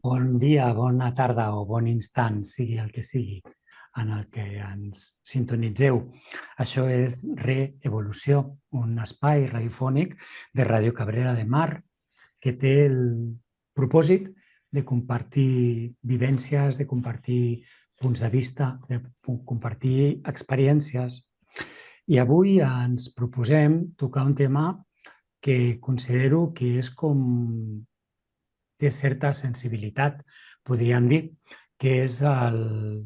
Bon dia, bona tarda o bon instant, sigui el que sigui en el que ens sintonitzeu. Això és Reevolució, un espai radiofònic de Ràdio Cabrera de Mar que té el propòsit de compartir vivències, de compartir punts de vista, de compartir experiències. I avui ens proposem tocar un tema que considero que és com té certa sensibilitat, podríem dir, que és el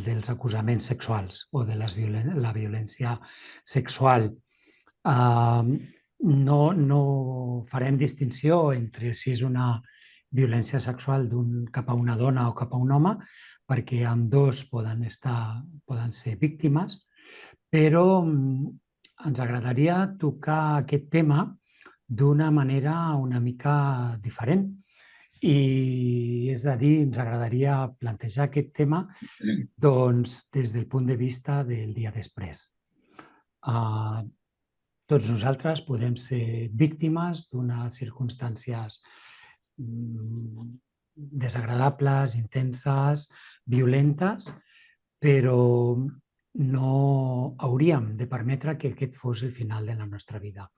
dels acusaments sexuals o de la violència sexual. No farem distinció entre si és una violència sexual cap a una dona o cap a un home, perquè amb dos poden ser víctimes, però ens agradaria tocar aquest tema d'una manera una mica diferent. I és a dir, ens agradaria plantejar aquest tema doncs, des del punt de vista del dia després. Tots nosaltres podem ser víctimes d'unes circumstàncies desagradables, intenses, violentes, però no hauríem de permetre que aquest fos el final de la nostra vida.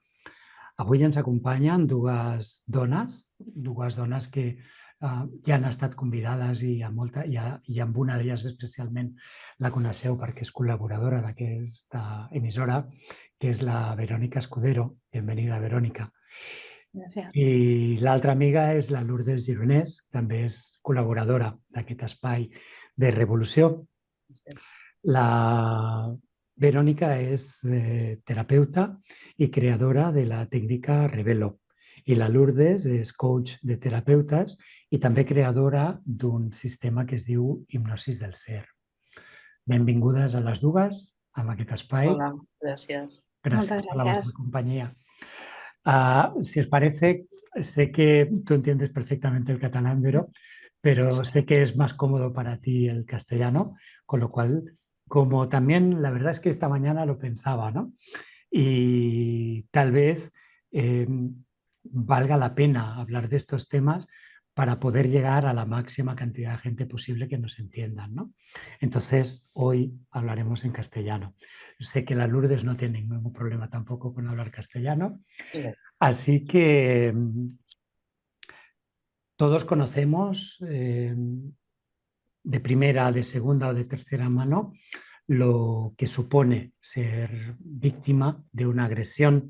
Avui ens acompanyen dues dones que ja han estat convidades i amb una d'elles especialment la coneixeu perquè és col·laboradora d'aquesta emissora, que és la Verónica Escudero. Benvenida, Verónica. Gràcies. I l'altra amiga és la Lourdes Gironès, també és col·laboradora d'aquest espai de Revolució. La Verónica és terapeuta i creadora de la tècnica Revelo. I la Lourdes és coach de terapeutes i també creadora d'un sistema que es diu Hipnosis del Ser. Benvingudes a les dues en aquest espai. Hola, gràcies. Gràcies por la vuestra compañía. Si os parece, sé que tú entiendes perfectamente el catalán, Vero, pero sé que es más cómodo para ti el castellano, con lo cual, como también la verdad es que esta mañana lo pensaba, ¿no? Y tal vez valga la pena hablar de estos temas para poder llegar a la máxima cantidad de gente posible que nos entiendan, ¿no? Entonces, hoy hablaremos en castellano. Sé que la Lourdes no tiene ningún problema tampoco con hablar castellano, así que todos conocemos de primera, de segunda o de tercera mano lo que supone ser víctima de una agresión.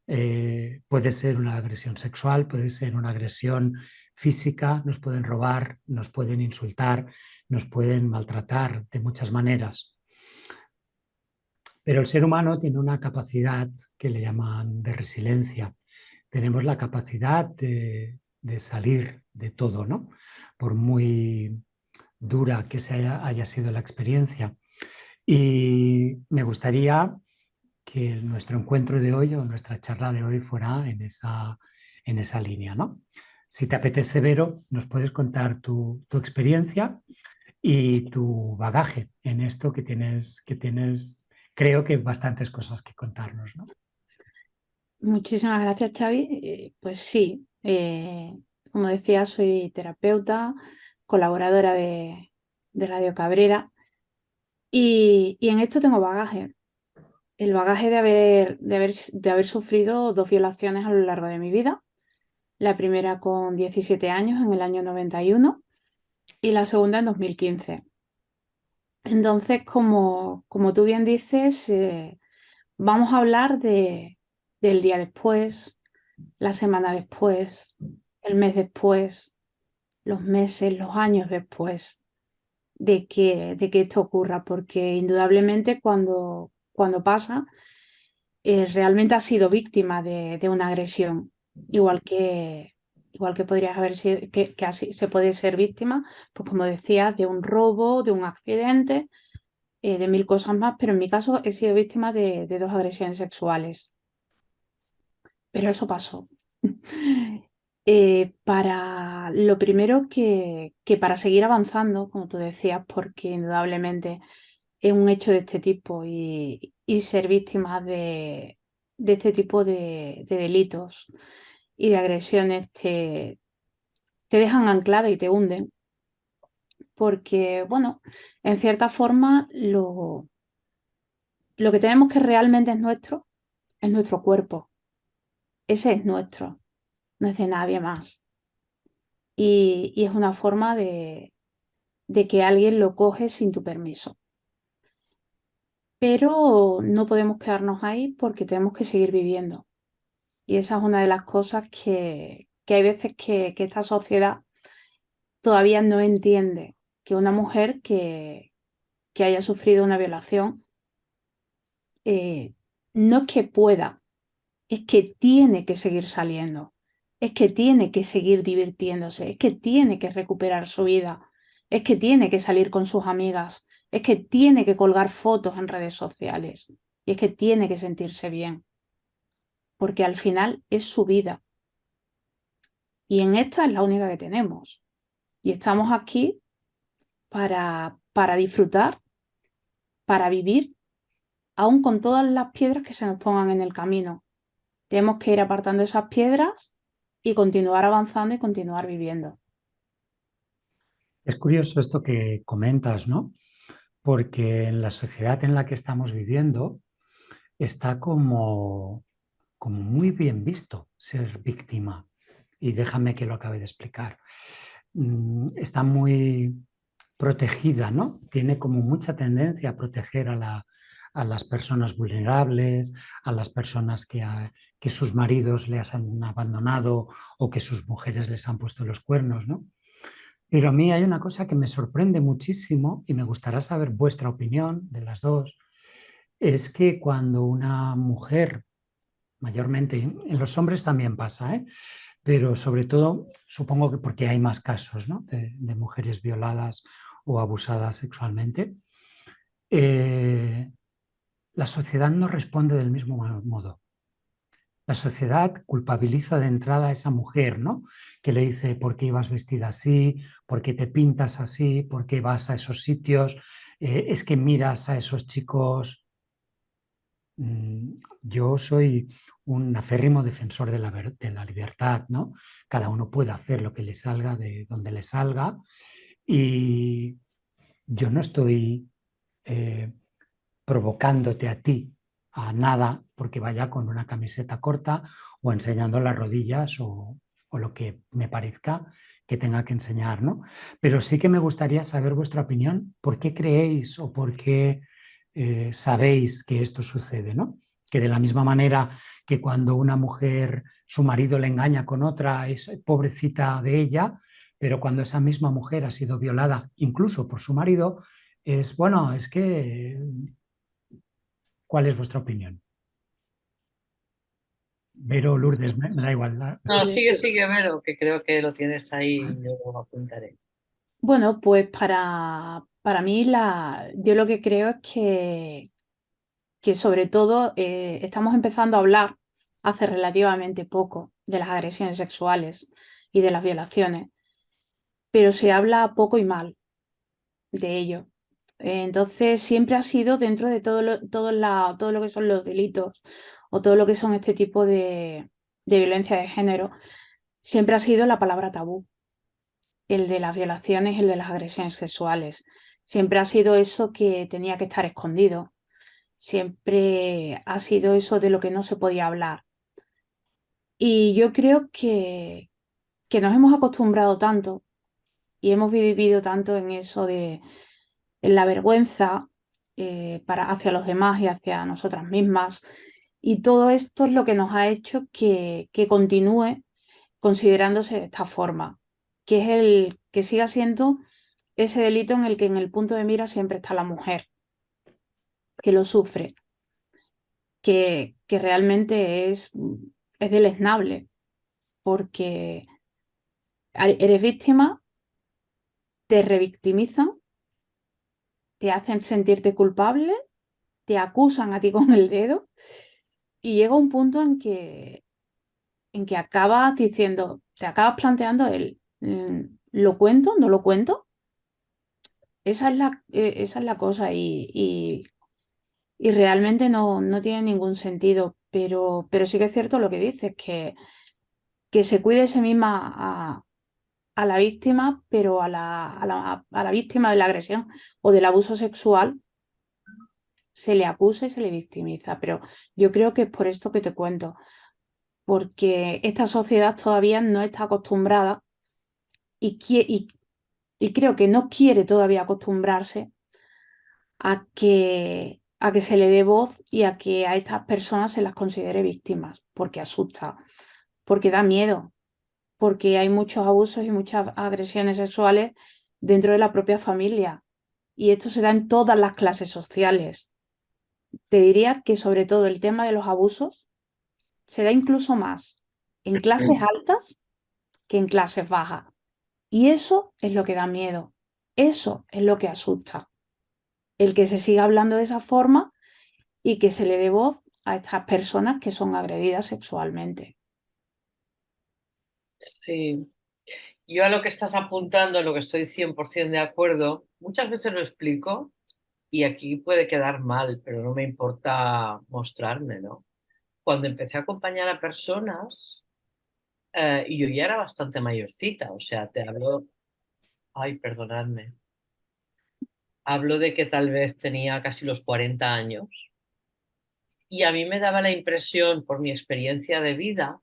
Puede ser una agresión sexual, puede ser una agresión física, nos pueden robar, nos pueden insultar, nos pueden maltratar de muchas maneras. Pero el ser humano tiene una capacidad que le llaman de resiliencia. Tenemos la capacidad de salir de todo, ¿no? Por muy dura que haya sido la experiencia. Y me gustaría que nuestro encuentro de hoy o nuestra charla de hoy fuera en esa línea, ¿no? Si te apetece, Vero, nos puedes contar tu experiencia y tu bagaje en esto que tienes, creo que bastantes cosas que contarnos, ¿no? Muchísimas gracias, Xavi. Pues sí, como decía, soy terapeuta, colaboradora de Radio Cabrera y en esto tengo bagaje. El bagaje de haber sufrido 2 violaciones a lo largo de mi vida. La primera con 17 años, en el año 91, y la segunda en 2015. Entonces, como tú bien dices, vamos a hablar del día después, la semana después, el mes después, los meses, los años después de que esto ocurra, porque indudablemente cuando pasa, realmente has sido víctima de una agresión, igual que podrías haber sido, que así se puede ser víctima, pues como decías, de un robo, de un accidente, de 1000 cosas más, pero en mi caso he sido víctima de 2 agresiones sexuales. Pero eso pasó. Para lo primero que para seguir avanzando, como tú decías, porque indudablemente es un hecho de este tipo y ser víctima de este tipo de delitos y de agresiones te te dejan anclada y te hunden, porque, bueno, en cierta forma lo que tenemos que realmente es nuestro cuerpo. Ese es nuestro, no es de nadie más. Y es una forma de que alguien lo coge sin tu permiso. Pero no podemos quedarnos ahí porque tenemos que seguir viviendo. Y esa es una de las cosas que hay veces que esta sociedad todavía no entiende, que una mujer que haya sufrido una violación eh, no es que pueda, es que tiene que seguir saliendo, es que tiene que seguir divirtiéndose, es que tiene que recuperar su vida, es que tiene que salir con sus amigas, es que tiene que colgar fotos en redes sociales y es que tiene que sentirse bien, porque al final es su vida y en esta es la única que tenemos. Y estamos aquí para disfrutar, para vivir, aún con todas las piedras que se nos pongan en el camino. Tenemos que ir apartando esas piedras y continuar avanzando y continuar viviendo. Es curioso esto que comentas, ¿no? Porque en la sociedad en la que estamos viviendo está como muy bien visto ser víctima. Y déjame que lo acabe de explicar. Está muy protegida, ¿no? Tiene como mucha tendencia a proteger a las personas vulnerables, a las personas que sus maridos les han abandonado o que sus mujeres les han puesto los cuernos, ¿no? Pero a mí hay una cosa que me sorprende muchísimo y me gustaría saber vuestra opinión de las dos, es que cuando una mujer, mayormente en los hombres también pasa, ¿eh? Pero sobre todo supongo que porque hay más casos, ¿no? De mujeres violadas o abusadas sexualmente, eh, la sociedad no responde del mismo modo. La sociedad culpabiliza de entrada a esa mujer, ¿no? Que le dice, ¿por qué ibas vestida así? ¿Por qué te pintas así? ¿Por qué vas a esos sitios? Es que miras a esos chicos. Yo soy un acérrimo defensor de la libertad, ¿no? Cada uno puede hacer lo que le salga de donde le salga y yo no estoy eh, provocándote a ti a nada porque vaya con una camiseta corta o enseñando las rodillas o lo que me parezca que tenga que enseñar, ¿no? Pero sí que me gustaría saber vuestra opinión, ¿por qué creéis o por qué sabéis que esto sucede, ¿no? Que de la misma manera que cuando una mujer, su marido le engaña con otra, es pobrecita de ella, pero cuando esa misma mujer ha sido violada incluso por su marido, es bueno, es que ¿cuál es vuestra opinión? Vero, Lourdes, me da igual. No, sigue, sigue, Vero, que creo que lo tienes ahí y yo lo apuntaré. Bueno, pues para mí yo lo que creo es que sobre todo estamos empezando a hablar hace relativamente poco de las agresiones sexuales y de las violaciones, pero se habla poco y mal de ello. Entonces, siempre ha sido dentro de todo lo que son los delitos o todo lo que son este tipo de violencia de género, siempre ha sido la palabra tabú, el de las violaciones, el de las agresiones sexuales. Siempre ha sido eso que tenía que estar escondido. Siempre ha sido eso de lo que no se podía hablar. Y yo creo que nos hemos acostumbrado tanto y hemos vivido tanto en eso en la vergüenza hacia los demás y hacia nosotras mismas. Y todo esto es lo que nos ha hecho que continúe considerándose de esta forma, que es el que siga siendo ese delito en el que en el punto de mira siempre está la mujer, que lo sufre, que realmente es deleznable, porque eres víctima, te revictimizan, te hacen sentirte culpable, te acusan a ti con el dedo y llega un punto en que acabas diciendo, te acabas planteando ¿lo cuento? ¿No lo cuento? Esa es la cosa y realmente no tiene ningún sentido, pero sí que es cierto lo que dices, que se cuide ese misma a la víctima, pero a la víctima de la agresión o del abuso sexual se le acusa y se le victimiza. Pero yo creo que es por esto que te cuento, porque esta sociedad todavía no está acostumbrada y, y creo que no quiere todavía acostumbrarse a que se le dé voz y a que a estas personas se las considere víctimas, porque asusta, porque da miedo, porque hay muchos abusos y muchas agresiones sexuales dentro de la propia familia. Y esto se da en todas las clases sociales. Te diría que sobre todo el tema de los abusos se da incluso más en clases altas que en clases bajas. Y eso es lo que da miedo. Eso es lo que asusta. El que se siga hablando de esa forma y que se le dé voz a estas personas que son agredidas sexualmente. Sí, yo a lo que estás apuntando, a lo que estoy 100% de acuerdo, muchas veces lo explico y aquí puede quedar mal, pero no me importa mostrarme, ¿no? Cuando empecé a acompañar a personas, y yo ya era bastante mayorcita, o sea, te hablo, ay, perdonadme, hablo de que tal vez tenía casi los 40 años y a mí me daba la impresión, por mi experiencia de vida,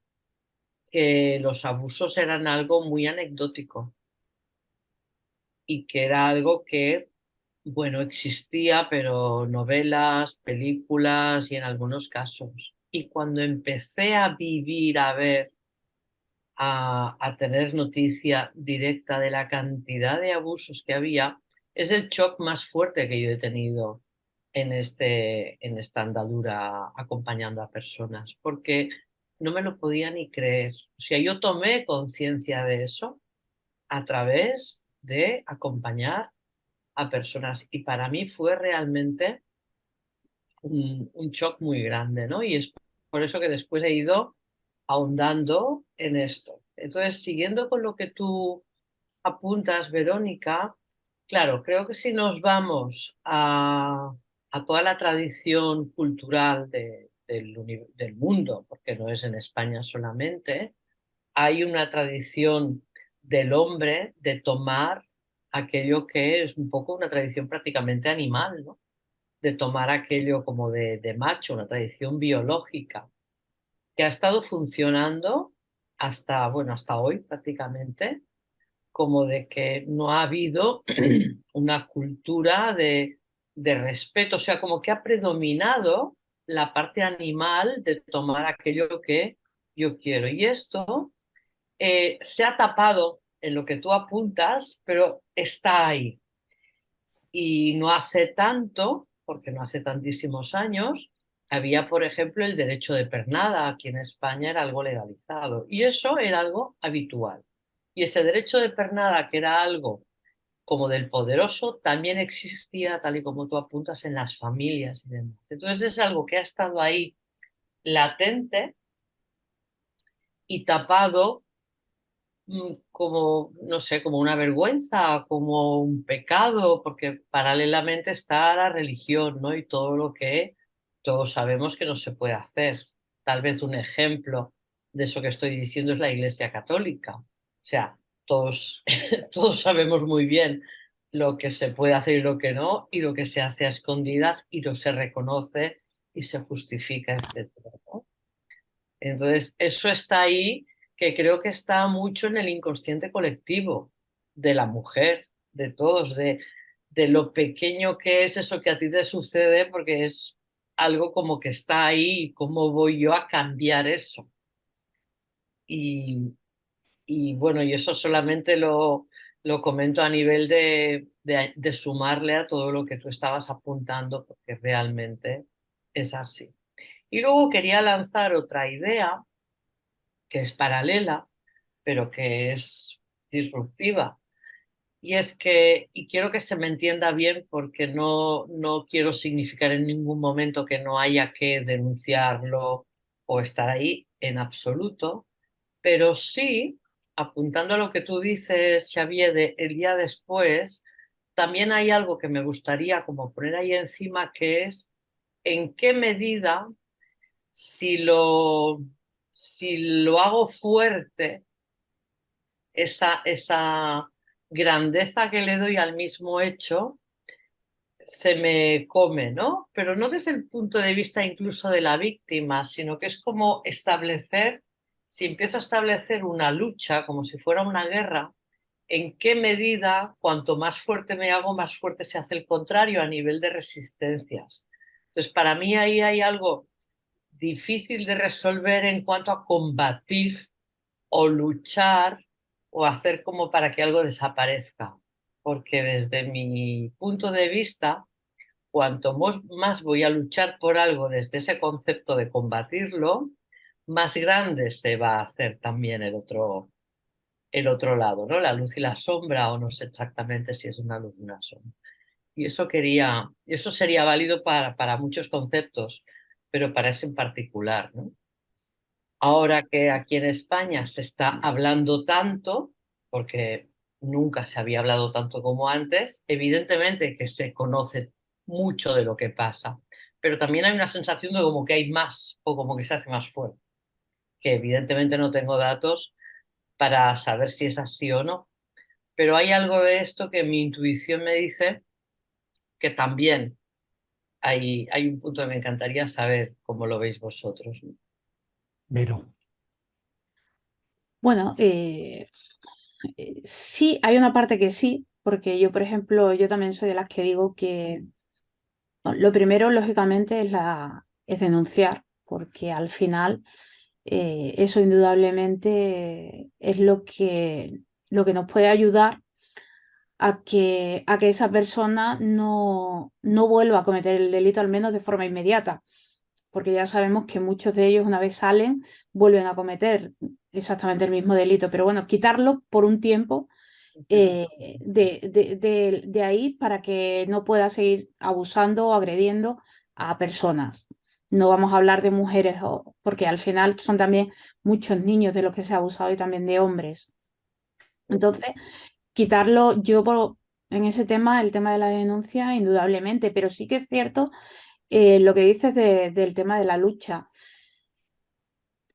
que los abusos eran algo muy anecdótico y que era algo que, bueno, existía, pero novelas, películas y en algunos casos. Y cuando empecé a vivir, a ver, a tener noticia directa de la cantidad de abusos que había, es el shock más fuerte que yo he tenido en esta andadura acompañando a personas, porque no me lo podía ni creer. O sea, yo tomé conciencia de eso a través de acompañar a personas y para mí fue realmente un shock muy grande, ¿no? Y es por eso que después he ido ahondando en esto. Entonces, siguiendo con lo que tú apuntas, Verónica, claro, creo que si nos vamos a toda la tradición cultural del mundo, porque no es en España solamente, hay una tradición del hombre de tomar aquello que es un poco una tradición prácticamente animal, ¿no? De tomar aquello como de macho, una tradición biológica, que ha estado funcionando hasta, bueno, hasta hoy prácticamente, como de que no ha habido una cultura de respeto, o sea, como que ha predominado la parte animal de tomar aquello que yo quiero. Y esto se ha tapado en lo que tú apuntas, pero está ahí. Y no hace tanto, porque no hace tantísimos años, había, por ejemplo, el derecho de pernada. Aquí en España era algo legalizado y eso era algo habitual. Y ese derecho de pernada, que era algo como del poderoso, también existía, tal y como tú apuntas, en las familias y demás. Entonces es algo que ha estado ahí latente y tapado, como, no sé, como una vergüenza, como un pecado, porque paralelamente está la religión, ¿no? Y todo lo que todos sabemos que no se puede hacer. Tal vez un ejemplo de eso que estoy diciendo es la Iglesia Católica. O sea, todos, todos sabemos muy bien lo que se puede hacer y lo que no, y lo que se hace a escondidas y lo se reconoce y se justifica, etcétera, ¿no? Entonces, eso está ahí, que creo que está mucho en el inconsciente colectivo de la mujer, de todos, de lo pequeño que es eso que a ti te sucede, porque es algo como que está ahí y cómo voy yo a cambiar eso. Y, y bueno, y eso solamente lo comento a nivel de sumarle a todo lo que tú estabas apuntando, porque realmente es así. Y luego quería lanzar otra idea que es paralela, pero que es disruptiva. Y es que, y quiero que se me entienda bien porque no quiero significar en ningún momento que no haya que denunciarlo o estar ahí en absoluto, pero sí, apuntando a lo que tú dices, Xavier, de el día después, también hay algo que me gustaría como poner ahí encima, que es en qué medida si lo, si lo hago fuerte, esa grandeza que le doy al mismo hecho se me come, ¿no? Pero no desde el punto de vista incluso de la víctima, sino que es como establecer, si empiezo a establecer una lucha como si fuera una guerra, en qué medida, cuanto más fuerte me hago, más fuerte se hace el contrario a nivel de resistencias. Entonces, para mí ahí hay algo difícil de resolver en cuanto a combatir o luchar o hacer como para que algo desaparezca. Porque desde mi punto de vista, cuanto más voy a luchar por algo desde ese concepto de combatirlo, más grande se va a hacer también el otro lado, ¿no? La luz y la sombra, o no sé exactamente si es una luz o una sombra. Y eso sería válido para muchos conceptos, pero para ese en particular, ¿no? Ahora que aquí en España se está hablando tanto, porque nunca se había hablado tanto como antes, evidentemente que se conoce mucho de lo que pasa, pero también hay una sensación de como que hay más o como que se hace más fuerte, que evidentemente no tengo datos para saber si es así o no, pero hay algo de esto que mi intuición me dice que también hay un punto que me encantaría saber cómo lo veis vosotros. Vero. Bueno, sí, hay una parte que sí, porque yo, por ejemplo, yo también soy de las que digo que no, lo primero, lógicamente, es denunciar, porque al final eso indudablemente es lo que nos puede ayudar a que esa persona no vuelva a cometer el delito, al menos de forma inmediata, porque ya sabemos que muchos de ellos, una vez salen, vuelven a cometer exactamente el mismo delito, pero bueno, quitarlo por un tiempo de ahí para que no pueda seguir abusando o agrediendo a personas. No vamos a hablar de mujeres, porque al final son también muchos niños de los que se ha abusado y también de hombres. Entonces, quitarlo en ese tema, el tema de la denuncia, indudablemente, pero sí que es cierto lo que dices del tema de la lucha.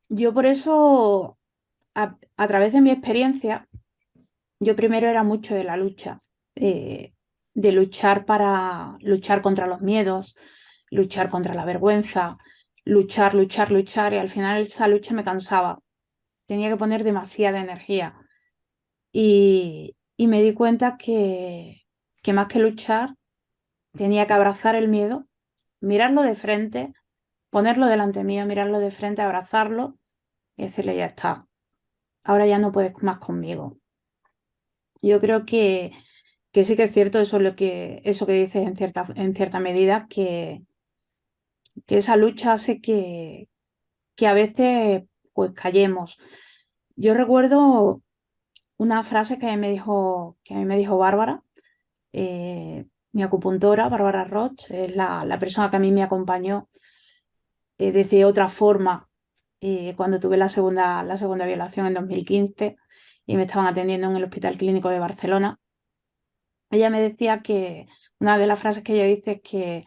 Yo por eso, a través de mi experiencia, yo primero era mucho de la lucha, eh, de luchar para luchar contra los miedos, luchar contra la vergüenza, luchar, luchar, luchar, y al final esa lucha me cansaba. Tenía que poner demasiada energía. Y me di cuenta que más que luchar, tenía que abrazar el miedo, mirarlo de frente, ponerlo delante mío, mirarlo de frente, abrazarlo y decirle, ya está, ahora ya no puedes más conmigo. Yo creo que sí que es cierto eso que dices en cierta medida, que esa lucha hace que a veces pues callemos. Yo recuerdo una frase que a mí me dijo Bárbara, mi acupuntora, Bárbara Roch, es la persona que a mí me acompañó desde otra forma cuando tuve la segunda violación en 2015 y me estaban atendiendo en el Hospital Clínico de Barcelona. Ella me decía que una de las frases que ella dice es que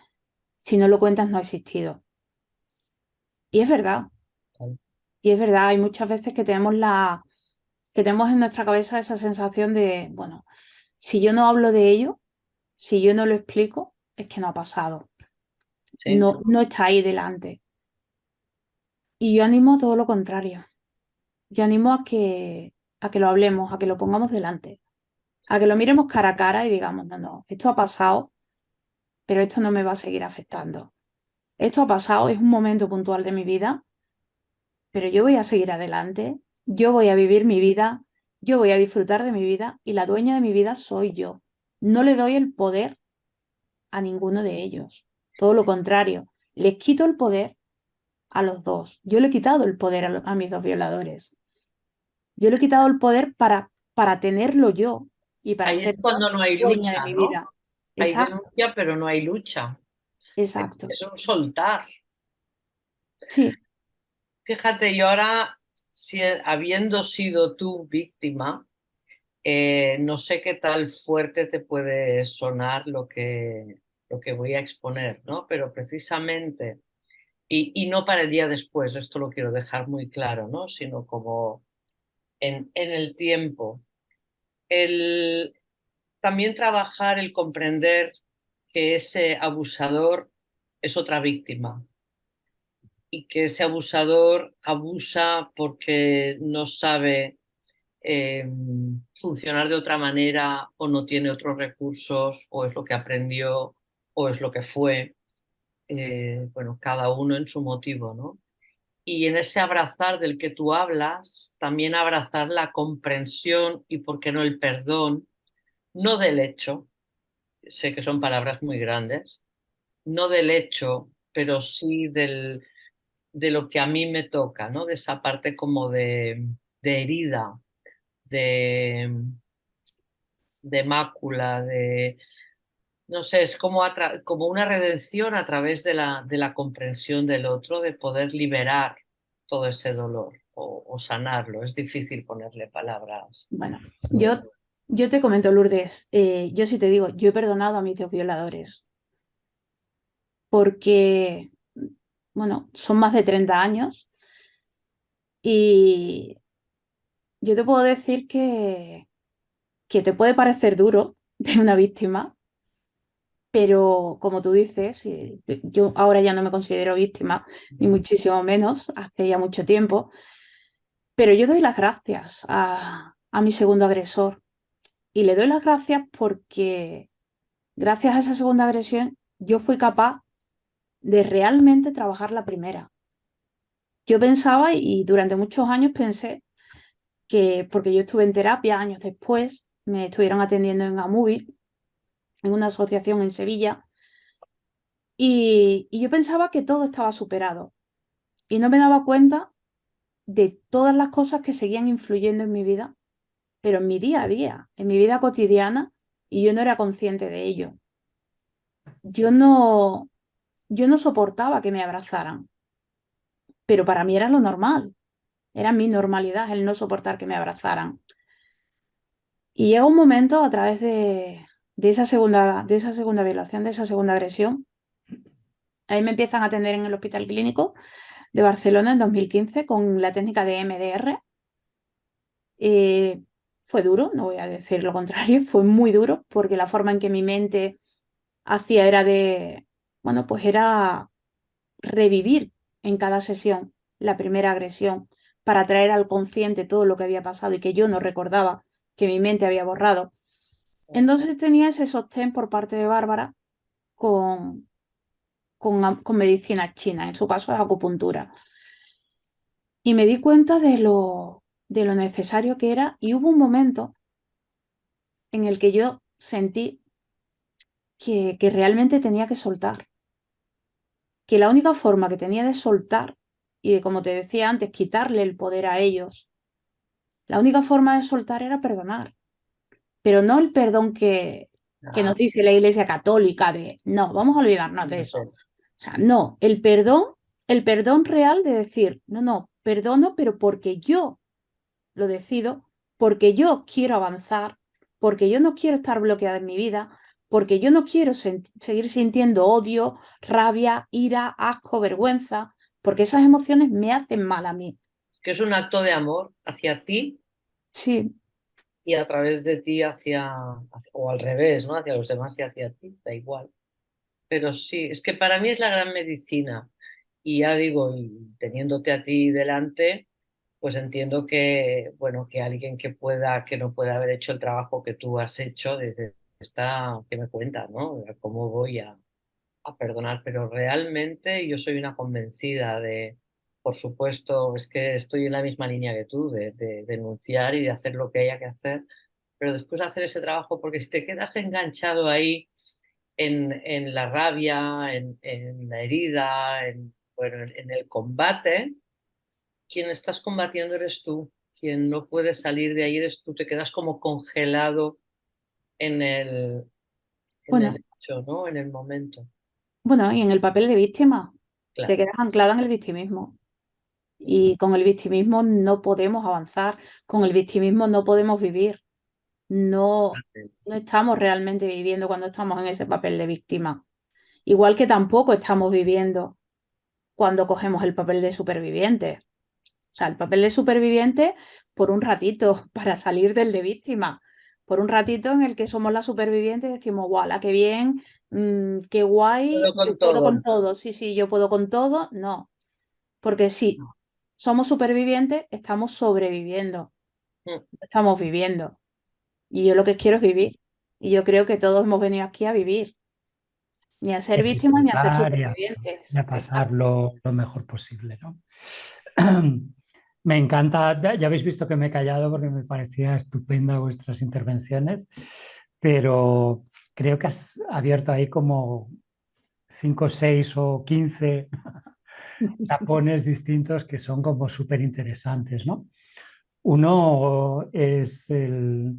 si no lo cuentas no ha existido. Y es verdad, y es verdad, hay muchas veces que tenemos en nuestra cabeza esa sensación de, bueno, si yo no hablo de ello, si yo no lo explico, es que no ha pasado. Sí, No está ahí delante. Y yo animo a todo lo contrario. Yo animo a que lo hablemos, a que lo pongamos delante, a que lo miremos cara a cara y digamos, no, no, esto ha pasado, pero esto no me va a seguir afectando. Esto ha pasado, es un momento puntual de mi vida, pero yo voy a seguir adelante, yo voy a vivir mi vida, yo voy a disfrutar de mi vida y la dueña de mi vida soy yo. No le doy el poder a ninguno de ellos. Todo lo contrario, les quito el poder a los dos. Yo le he quitado el poder a mis dos violadores. Yo le he quitado el poder para tenerlo yo y para ahí ser es yo cuando no hay dueña de lucha, mi ¿no? vida. Hay Exacto, denuncia, pero no hay lucha. exacto. Es un soltar. Sí, Fíjate, yo ahora, habiendo sido tú víctima, no sé qué tal fuerte te puede sonar lo que voy a exponer, ¿no? Pero precisamente, y no para el día después, esto lo quiero dejar muy claro, ¿no? Sino como en el tiempo. También trabajar el comprender que ese abusador es otra víctima y que ese abusador abusa porque no sabe funcionar de otra manera o no tiene otros recursos o es lo que aprendió o es lo que fue, bueno, cada uno en su motivo, ¿no? Y en ese abrazar del que tú hablas, también abrazar la comprensión y, por qué no, el perdón, no del hecho, sé que son palabras muy grandes, no del hecho, pero sí de lo que a mí me toca, ¿no? De esa parte como de herida, de, de mácula, no sé, es como, como una redención a través de la comprensión del otro, de poder liberar todo ese dolor o sanarlo. Es difícil ponerle palabras. Bueno, yo te comento, Lourdes, yo sí te digo, yo he perdonado a mis dos violadores porque, bueno, son más de 30 años y yo te puedo decir que te puede parecer duro de una víctima, pero como tú dices, yo ahora ya no me considero víctima, ni muchísimo menos, hace ya mucho tiempo, pero yo doy las gracias a mi segundo agresor y le doy las gracias porque gracias a esa segunda agresión yo fui capaz de realmente trabajar la primera. Yo pensaba y durante muchos años pensé que, porque yo estuve en terapia años después, me estuvieron atendiendo en Amubi, en una asociación en Sevilla, y yo pensaba que todo estaba superado y no me daba cuenta de todas las cosas que seguían influyendo en mi vida, pero en mi día a día, en mi vida cotidiana, y yo no era consciente de ello. Yo no, yo no soportaba que me abrazaran, pero para mí era lo normal, era mi normalidad el no soportar que me abrazaran. Y llega un momento a través de esa segunda violación, de esa segunda agresión, ahí me empiezan a atender en el Hospital Clínico de Barcelona en 2015 con la técnica de EMDR. Fue duro, no voy a decir lo contrario, fue muy duro porque la forma en que mi mente hacía era bueno, pues era revivir en cada sesión la primera agresión para traer al consciente todo lo que había pasado y que yo no recordaba, que mi mente había borrado. Entonces tenía ese sostén por parte de Bárbara con, con medicina china, en su caso es acupuntura. Y me di cuenta de lo necesario que era y hubo un momento en el que yo sentí que realmente tenía que soltar, que la única forma que tenía de soltar y de, como te decía antes, quitarle el poder a ellos, la única forma de soltar era perdonar, pero no el perdón que nos Ah, dice la Iglesia Católica de, no, vamos a olvidarnos de eso. O sea, no, el perdón real de decir, no, no, perdono, pero porque yo lo decido, porque yo quiero avanzar, porque yo no quiero estar bloqueada en mi vida, porque yo no quiero seguir sintiendo odio, rabia, ira, asco, vergüenza, porque esas emociones me hacen mal a mí. es que es un acto de amor hacia ti Sí, y a través de ti o al revés, ¿no? Hacia los demás y hacia ti, da igual. Pero sí, es que para mí es la gran medicina. Y ya digo, y teniéndote a ti delante, pues entiendo que, bueno, que alguien que no pueda haber hecho el trabajo que tú has hecho, desde esta, que me cuenta, ¿no? ¿Cómo voy a perdonar? Pero realmente yo soy una convencida por supuesto, es que estoy en la misma línea que tú, de denunciar y de hacer lo que haya que hacer, pero después hacer ese trabajo, porque si te quedas enganchado ahí en la rabia, en la herida, bueno, en el combate, quien estás combatiendo eres tú, quien no puede salir de ahí eres tú, te quedas como congelado en en el bueno, hecho, ¿no? En el momento. bueno, y en el papel de víctima, te Claro. quedas anclada en el victimismo. Y con el victimismo no podemos avanzar, con el victimismo no podemos vivir. No, no estamos realmente viviendo cuando estamos en ese papel de víctima. Igual que tampoco estamos viviendo cuando cogemos el papel de superviviente. O sea, el papel de superviviente por un ratito, para salir del de víctima, por un ratito en el que somos las supervivientes y decimos, ¡guau, qué bien! ¡Qué guay! Puedo Yo con puedo todo. con todo. Sí, yo puedo con todo. No, porque si somos supervivientes, estamos sobreviviendo, Mm. no estamos viviendo. Y yo lo que quiero es vivir. Y yo creo que todos hemos venido aquí a vivir, ni a ser Y a víctimas ni a ser disfrutar y supervivientes. a pasarlo lo mejor posible, ¿no? Me encanta, ya habéis visto que me he callado porque me parecía estupenda vuestras intervenciones, pero creo que has abierto ahí como 5, 6 o 15 tapones distintos que son como súper interesantes, ¿no? Uno es el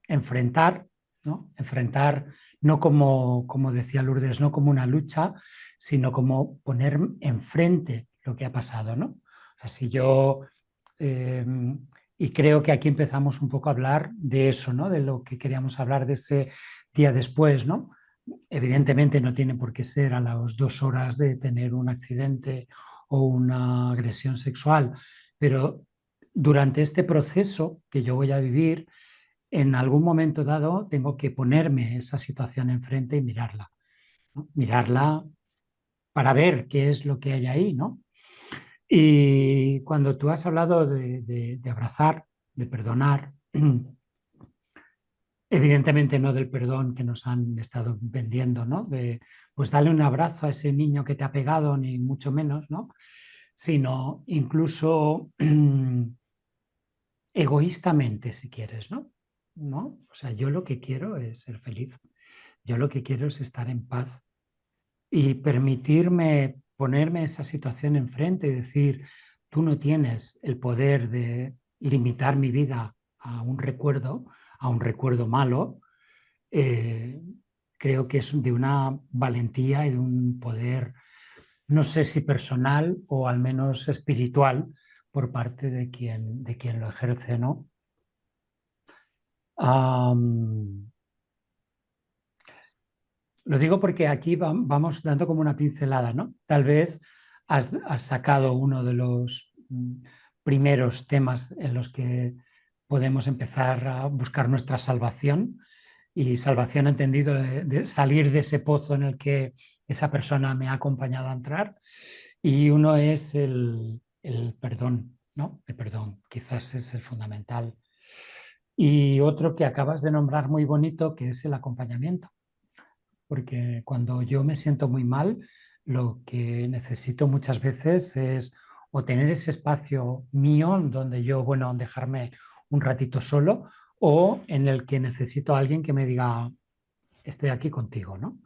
enfrentar, ¿no? Enfrentar no como, como decía Lourdes, no como una lucha, sino como poner enfrente lo que ha pasado, ¿no? O sea, si yo, eh, y creo que aquí empezamos un poco a hablar de eso, ¿no? De lo que queríamos hablar de ese día después, ¿no? Evidentemente no tiene por qué ser a las 2 horas de tener un accidente o una agresión sexual, pero durante este proceso que yo voy a vivir, en algún momento dado tengo que ponerme esa situación enfrente y mirarla, ¿no? Mirarla para ver qué es lo que hay ahí, ¿no? Y cuando tú has hablado de abrazar, de perdonar, evidentemente no del perdón que nos han estado vendiendo, ¿no? De, pues dale un abrazo a ese niño que te ha pegado, ni mucho menos, ¿no? Sino incluso egoístamente, si quieres, ¿no? ¿No? O sea, yo lo que quiero es ser feliz. Yo lo que quiero es estar en paz y permitirme ponerme esa situación enfrente y decir, tú no tienes el poder de limitar mi vida a un recuerdo malo. eh, Creo que es de una valentía y de un poder, no sé si personal o al menos espiritual por parte de quien lo ejerce, ¿no? Am, lo digo porque aquí vamos dando como una pincelada, ¿no? Tal vez has sacado uno de los primeros temas en los que podemos empezar a buscar nuestra salvación y salvación entendido de salir de ese pozo en el que esa persona me ha acompañado a entrar y uno es el perdón, ¿no? El perdón, quizás es el fundamental. Y otro que acabas de nombrar muy bonito, que es el acompañamiento, porque cuando yo me siento muy mal, lo que necesito muchas veces es o tener ese espacio mío donde yo, bueno, dejarme un ratito solo o en el que necesito a alguien que me diga, estoy aquí contigo, ¿no?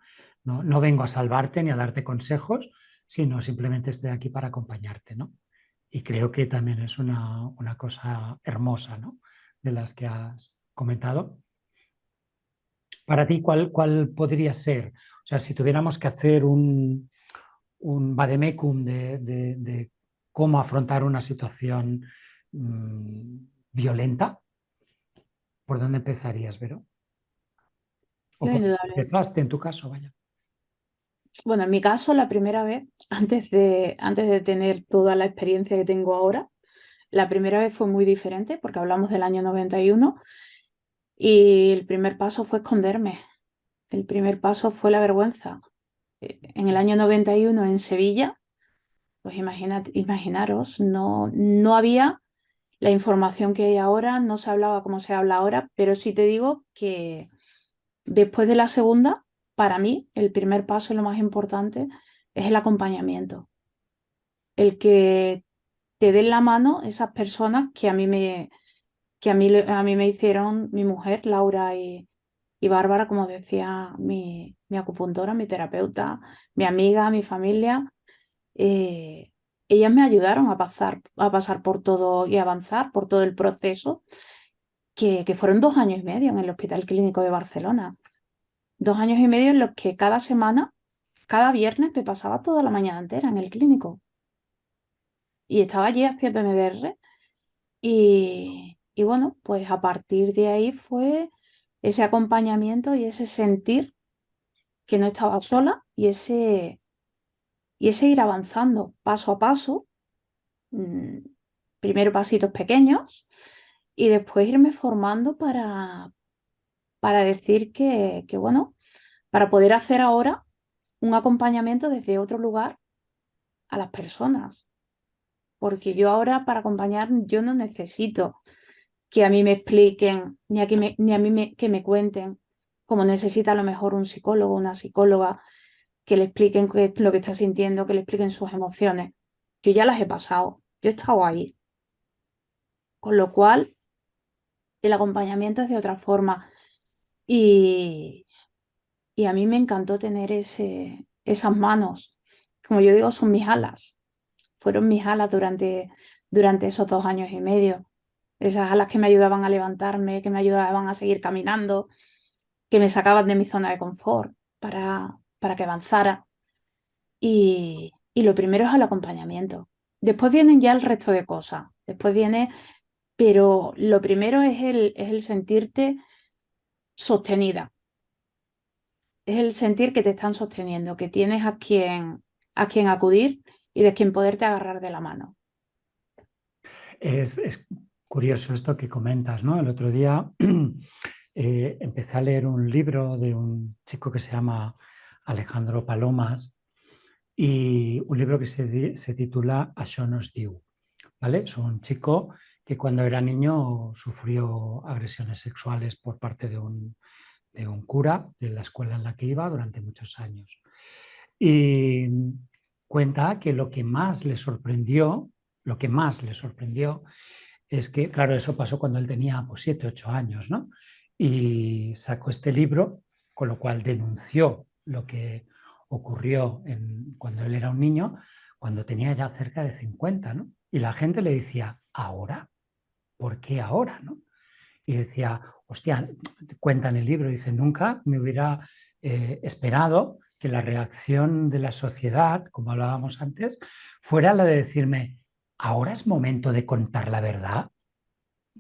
No, no vengo a salvarte ni a darte consejos, sino simplemente estoy aquí para acompañarte, ¿no? Y creo que también es una cosa hermosa, ¿no? De las que has comentado. Para ti, ¿cuál podría ser? O sea, si tuviéramos que hacer un vademecum de cómo afrontar una situación violenta, ¿por dónde empezarías, Vero? ¿O Yo por dónde indudablemente. empezaste en tu caso? Vaya. Bueno, en mi caso, la primera vez, antes de tener toda la experiencia que tengo ahora, la primera vez fue muy diferente porque hablamos del año 91 y el primer paso fue esconderme. El primer paso fue la vergüenza. En el año 91 en Sevilla, pues imaginaros, no había la información que hay ahora, no se hablaba como se habla ahora, pero sí te digo que después de la segunda, para mí, el primer paso y lo más importante es el acompañamiento. El que te den la mano esas personas que a mí me hicieron mi mujer, Laura y Bárbara, como decía mi acupuntora, mi terapeuta, mi amiga, mi familia. eh, Ellas me ayudaron a pasar por todo y avanzar por todo el proceso, que fueron 2 años y medio en el Hospital Clínico de Barcelona. 2 años y medio en los que cada semana, cada viernes, me pasaba toda la mañana entera en el clínico. Y estaba allí haciendo MDR. Y bueno, pues a partir de ahí fue ese acompañamiento y ese sentir que no estaba sola y ese ir avanzando paso a paso, mm, primero pasitos pequeños y después irme formando para decir bueno, para poder hacer ahora un acompañamiento desde otro lugar a las personas. Porque yo ahora para acompañar, yo no necesito que a mí me expliquen, ni a mí que me cuenten, como necesita a lo mejor un psicólogo, una psicóloga, que le expliquen qué es lo que está sintiendo, que le expliquen sus emociones. Yo ya las he pasado, yo he estado ahí. Con lo cual, el acompañamiento es de otra forma. Y, y a mí me encantó tener esas manos. Como yo digo, son mis alas. Fueron mis alas durante esos 2 años y medio. Esas alas que me ayudaban a levantarme, que me ayudaban a seguir caminando, que me sacaban de mi zona de confort para que avanzara. Y lo primero es el acompañamiento. Después vienen ya el resto de cosas. Después viene, pero lo primero es el sentirte sostenida. Es el sentir que te están sosteniendo, que tienes a quien acudir y de quien poderte agarrar de la mano. Es curioso esto que comentas, ¿no? El otro día empecé a leer un libro de un chico que se llama Alejandro Palomas y un libro que se titula Això no es diu, ¿vale? Es un chico que cuando era niño sufrió agresiones sexuales por parte de un cura de la escuela en la que iba durante muchos años. Y cuenta que lo que más le sorprendió es que, claro, eso pasó cuando él tenía pues 7, 8 años, ¿no? Y sacó este libro, con lo cual denunció lo que ocurrió cuando él era un niño, cuando tenía ya cerca de 50, ¿no? Y la gente le decía, ¿ahora? ¿Por qué ahora, no? Y decía, hostia, cuenta en el libro, dice, nunca me hubiera esperado que la reacción de la sociedad, como hablábamos antes, fuera la de decirme, ahora es momento de contar la verdad.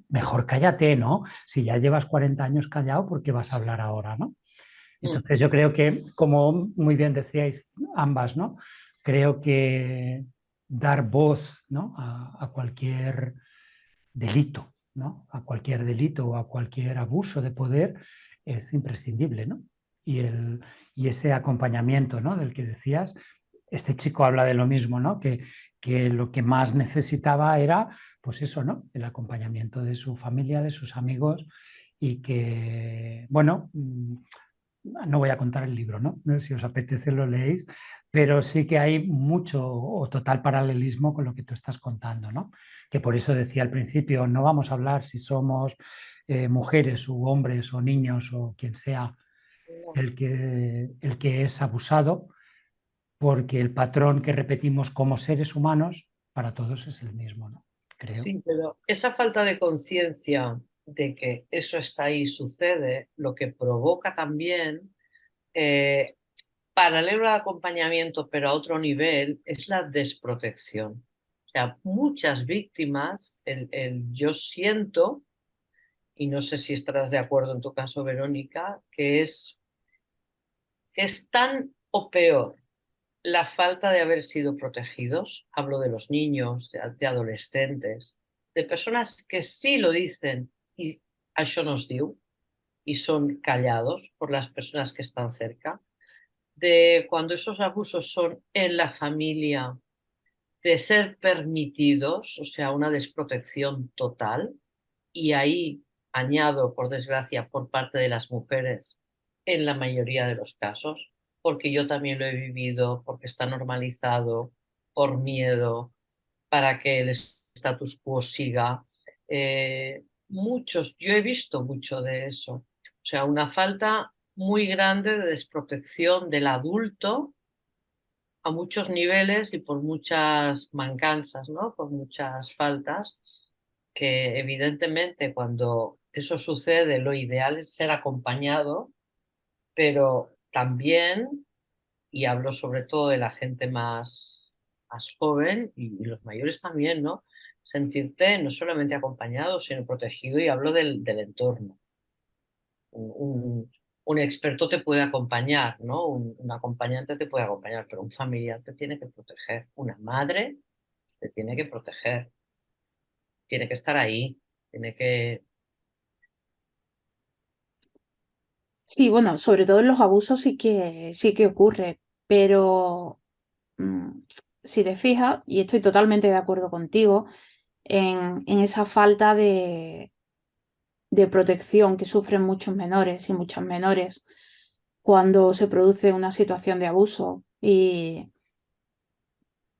Mejor cállate, ¿no? Si ya llevas 40 años callado, ¿por qué vas a hablar ahora, no? Mm. Entonces yo creo que, como muy bien decíais ambas, ¿no? Creo que dar voz, ¿no? a cualquier delito, ¿no? A cualquier delito o a cualquier abuso de poder es imprescindible, ¿no? Y ese acompañamiento, ¿no? Del que decías, este chico habla de lo mismo, ¿no? Que lo que más necesitaba era, pues eso, ¿no? El acompañamiento de su familia, de sus amigos y que, bueno, no voy a contar el libro, ¿no? No sé si os apetece lo leéis, pero sí que hay mucho o total paralelismo con lo que tú estás contando, ¿no? Que por eso decía al principio, no vamos a hablar si somos mujeres u hombres o niños o quien sea el que es abusado, porque el patrón que repetimos como seres humanos para todos es el mismo, ¿no? Creo. Sí, pero esa falta de conciencia de que eso está ahí, sucede, lo que provoca también, eh, paralelo al acompañamiento, pero a otro nivel, es la desprotección. O sea, muchas víctimas, yo siento, y no sé si estarás de acuerdo en tu caso, Verónica, que es tan o peor la falta de haber sido protegidos, hablo de los niños, de adolescentes, de personas que sí lo dicen y això no es diu, y son callados por las personas que están cerca, de cuando esos abusos son en la familia, de ser permitidos, o sea, una desprotección total, y ahí añado, por desgracia, por parte de las mujeres, en la mayoría de los casos, porque yo también lo he vivido, porque está normalizado, por miedo, para que el status quo siga. Yo he visto mucho de eso. O sea, una falta muy grande de desprotección del adulto a muchos niveles y por muchas mancanzas, ¿no? Por muchas faltas, que evidentemente cuando eso sucede lo ideal es ser acompañado, pero también, y hablo sobre todo de la gente más joven y los mayores también, ¿no? Sentirte no solamente acompañado, sino protegido, y hablo del entorno. Un, un experto te puede acompañar, ¿no? Un acompañante te puede acompañar, pero un familiar te tiene que proteger. Una madre te tiene que proteger, tiene que estar ahí. Tiene que... Sí, bueno, sobre todo en los abusos sí que ocurre, pero mm, si te fijas, y estoy totalmente de acuerdo contigo, en esa falta de protección que sufren muchos menores y muchas menores cuando se produce una situación de abuso y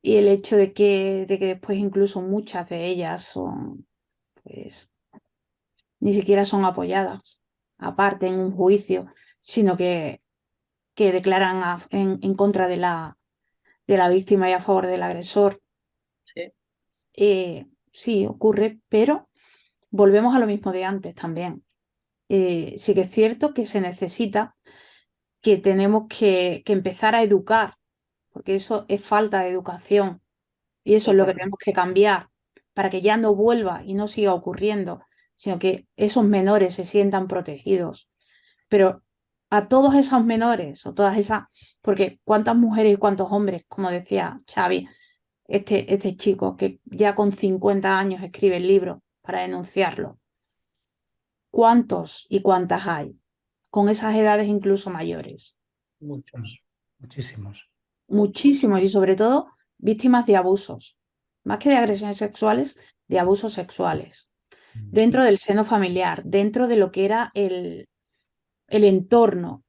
el hecho de que después incluso muchas de ellas son, pues, ni siquiera son apoyadas, aparte en un juicio, sino que declaran en contra de la víctima y a favor del agresor. Sí, Sí, ocurre, pero volvemos a lo mismo de antes también. Sí que es cierto que se necesita, que tenemos que empezar a educar, porque eso es falta de educación y eso es lo que totalmente. tenemos que cambiar para que ya no vuelva y no siga ocurriendo, sino que esos menores se sientan protegidos. Pero a todos esos menores o todas esas, porque cuántas mujeres y cuántos hombres, como decía Xavi, este chico que ya con 50 años escribe el libro para denunciarlo, ¿cuántos y cuántas hay con esas edades incluso mayores? Muchos. Muchísimos. Muchísimos y sobre todo víctimas de abusos, más que de agresiones sexuales, de abusos sexuales, dentro del seno familiar, dentro de lo que era el entorno.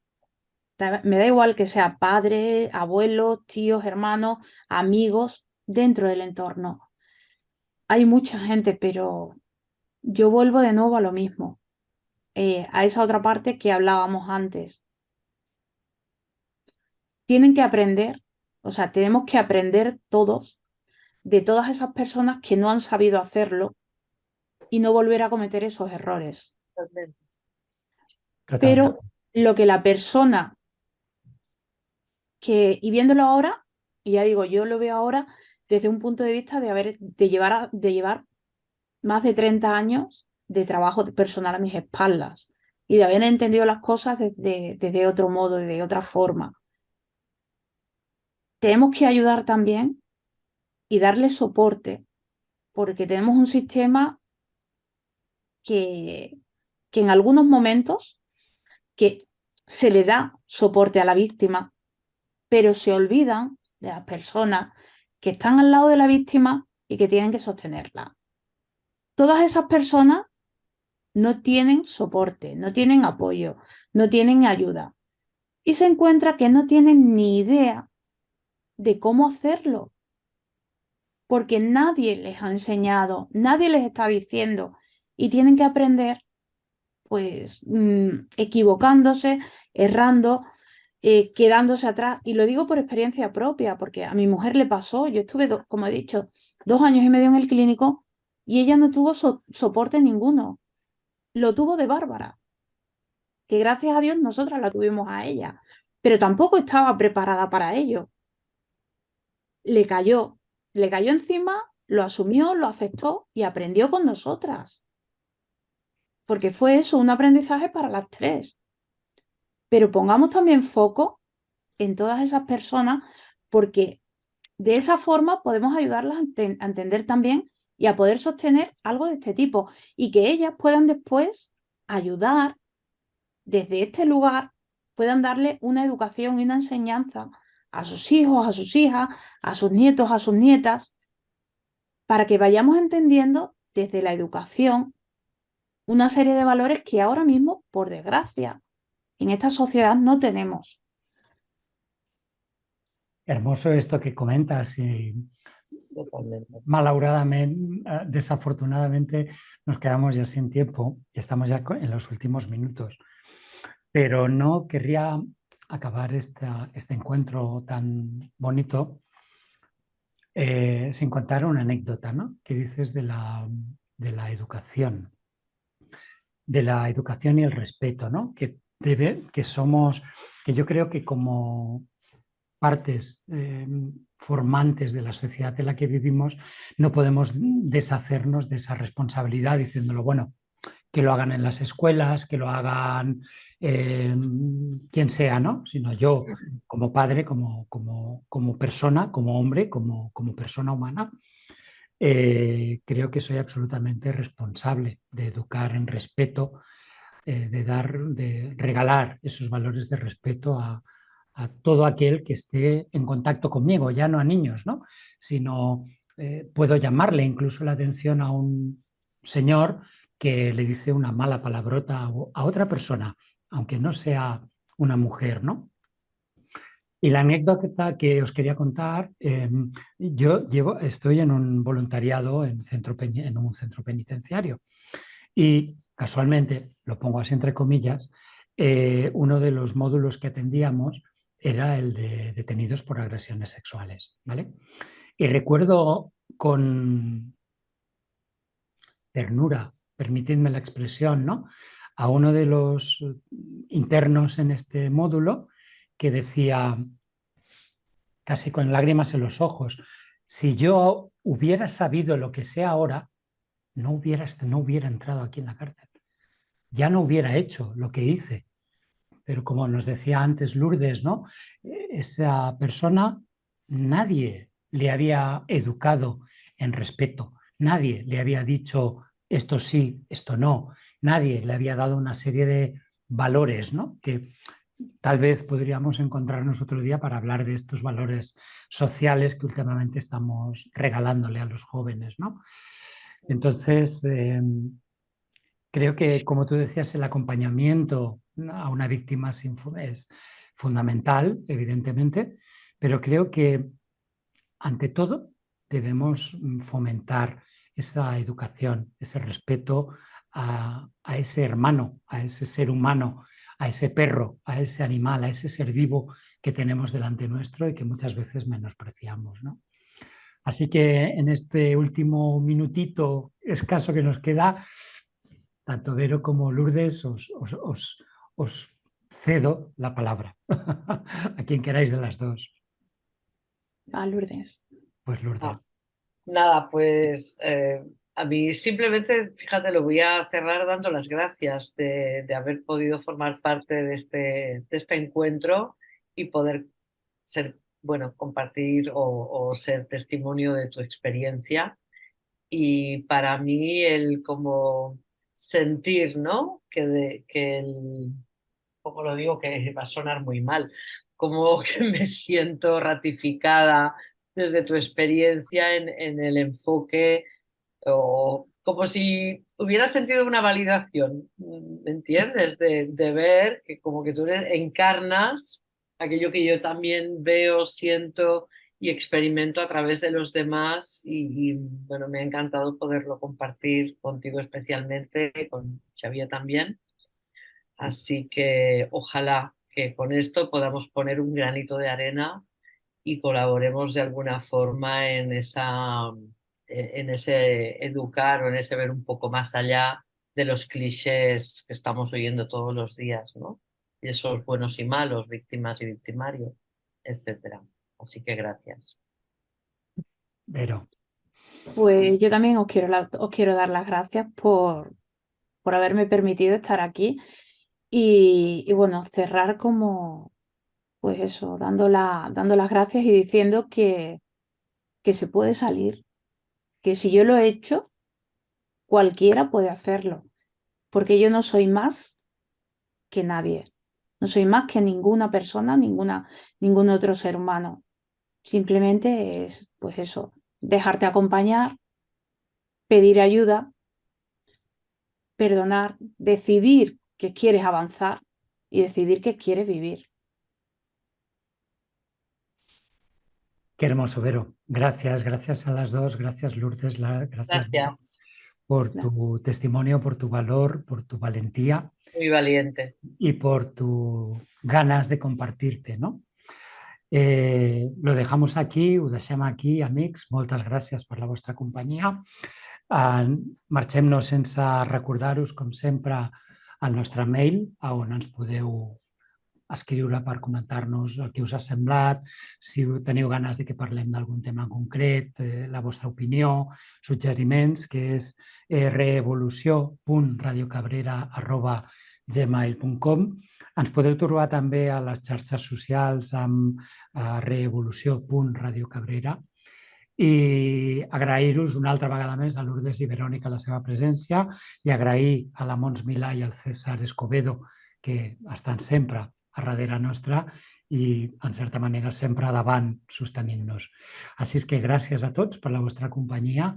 Me da igual que sea padre, abuelos, tíos, hermanos, amigos, dentro del entorno. Hay mucha gente, pero yo vuelvo de nuevo a lo mismo, a esa otra parte que hablábamos antes. Tienen que aprender, o sea, tenemos que aprender todos de todas esas personas que no han sabido hacerlo y no volver a cometer esos errores. Totalmente. Pero Totalmente. lo que la persona que, y viéndolo ahora, y ya digo, yo lo veo ahora desde un punto de vista de llevar más de 30 años de trabajo personal a mis espaldas y de haber entendido las cosas desde otro modo, de otra forma. Tenemos que ayudar también y darle soporte, porque tenemos un sistema que, que en algunos momentos que se le da soporte a la víctima, pero se olvidan de las personas que están al lado de la víctima y que tienen que sostenerla. Todas esas personas no tienen soporte, no tienen apoyo, no tienen ayuda y se encuentra que no tienen ni idea de cómo hacerlo, porque nadie les ha enseñado, nadie les está diciendo y tienen que aprender pues equivocándose, errando, quedándose atrás. Y lo digo por experiencia propia, porque a mi mujer le pasó. Yo estuve, como he dicho, 2 años y medio en el clínico y ella no tuvo soporte ninguno. Lo tuvo de Bárbara, que gracias a Dios nosotras la tuvimos a ella, pero tampoco estaba preparada para ello. Le cayó, le cayó encima, lo asumió, lo aceptó y aprendió con nosotras, porque fue eso, un aprendizaje para las tres. Pero pongamos también foco en todas esas personas, porque de esa forma podemos ayudarlas a entender también y a poder sostener algo de este tipo y que ellas puedan después ayudar desde este lugar, puedan darle una educación y una enseñanza a sus hijos, a sus hijas, a sus nietos, a sus nietas, para que vayamos entendiendo desde la educación una serie de valores que ahora mismo, por desgracia, en esta sociedad no tenemos. Hermoso esto que comentas y Totalmente. malauradamente, desafortunadamente, nos quedamos ya sin tiempo y estamos ya en los últimos minutos. Pero no querría acabar este encuentro tan bonito sin contar una anécdota, ¿no? Que dices de la educación y el respeto, ¿no? Que somos, que yo creo que como partes formantes de la sociedad en la que vivimos, no podemos deshacernos de esa responsabilidad diciéndolo, bueno, que lo hagan en las escuelas, que lo hagan quien sea, ¿no? Sino yo como padre, como persona, como hombre, como persona humana, creo que soy absolutamente responsable de educar en respeto, de regalar esos valores de respeto a todo aquel que esté en contacto conmigo, ya no a niños, ¿no? Sino puedo llamarle incluso la atención a un señor que le dice una mala palabrota a otra persona, aunque no sea una mujer, ¿no? Y la anécdota que os quería contar, estoy en un voluntariado en un centro penitenciario y casualmente, lo pongo así entre comillas, uno de los módulos que atendíamos era el de detenidos por agresiones sexuales, ¿vale? Y recuerdo con ternura, permitidme la expresión, ¿no? A uno de los internos en este módulo que decía, casi con lágrimas en los ojos, si yo hubiera sabido lo que sé ahora, no hubiera entrado aquí en la cárcel, ya no hubiera hecho lo que hice. Pero como nos decía antes Lourdes, ¿no? Esa persona, nadie le había educado en respeto, nadie le había dicho esto sí, esto no, nadie le había dado una serie de valores, ¿no? Que tal vez podríamos encontrarnos otro día para hablar de estos valores sociales que últimamente estamos regalándole a los jóvenes, ¿no? Entonces, creo que, como tú decías, el acompañamiento a una víctima es fundamental, evidentemente, pero creo que, ante todo, debemos fomentar esa educación, ese respeto a ese hermano, a ese ser humano, a ese perro, a ese animal, a ese ser vivo que tenemos delante nuestro y que muchas veces menospreciamos, ¿no? Así que en este último minutito escaso que nos queda, tanto Vero como Lourdes, os cedo la palabra. A quien queráis de las dos. A Lourdes. Pues Lourdes. Ah, nada, pues a mí simplemente, fíjate, lo voy a cerrar dando las gracias de haber podido formar parte de este encuentro y poder ser, bueno, compartir o ser testimonio de tu experiencia. Y para mí el como sentir, ¿no? Que el, como lo digo, que va a sonar muy mal, como que me siento ratificada desde tu experiencia en el enfoque o como si hubieras sentido una validación, ¿me entiendes? De ver que como que tú encarnas aquello que yo también veo, siento y experimento a través de los demás bueno, me ha encantado poderlo compartir contigo especialmente, con Xavier también. Así que ojalá que con esto podamos poner un granito de arena y colaboremos de alguna forma en ese educar o en ese ver un poco más allá de los clichés que estamos oyendo todos los días, ¿no? Y esos buenos y malos, víctimas y victimarios, etcétera. Así que gracias. Vero. Pues yo también os quiero dar las gracias por haberme permitido estar aquí y bueno, cerrar como, pues eso, dando las gracias y diciendo que se puede salir, que si yo lo he hecho, cualquiera puede hacerlo, porque yo no soy más que nadie, no soy más que ninguna persona, ningún otro ser humano. Simplemente es, pues eso, dejarte acompañar, pedir ayuda, perdonar, decidir que quieres avanzar y decidir que quieres vivir. Qué hermoso, Vero. Gracias, gracias a las dos. Gracias, Lourdes. Gracias, Vero, Gracias. por tu testimonio, por tu valor, por tu valentía Muy valiente. y por tus ganas de compartirte, ¿no? Lo dejamos aquí, ho deixem aquí, amics. Moltes gràcies per la vostra companyia. Marxem-nos sense recordar-vos, com sempre, el nostre mail, on ens podeu escriure per comentar-nos el que us ha semblat, si teniu ganes de que parlem d'algun tema en concret, la vostra opinió, suggeriments, que és revolució.radiocabrera@gmail.com. Ens podeu trobar també a les xarxes socials amb revolució.radiocabrera I agrair-vos una altra vegada més a Lourdes i Verònica la seva presència i agrair a la Mons Milà i al César Escobedo que estan sempre a darrere nostra i, en certa manera, sempre davant sostenint-nos. Així que gràcies a tots per la vostra companyia,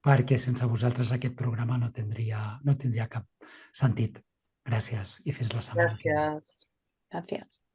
perquè sense vosaltres aquest programa no tindria cap sentit. Gràcies i fins la setmana que ve. Gràcies. Gracias.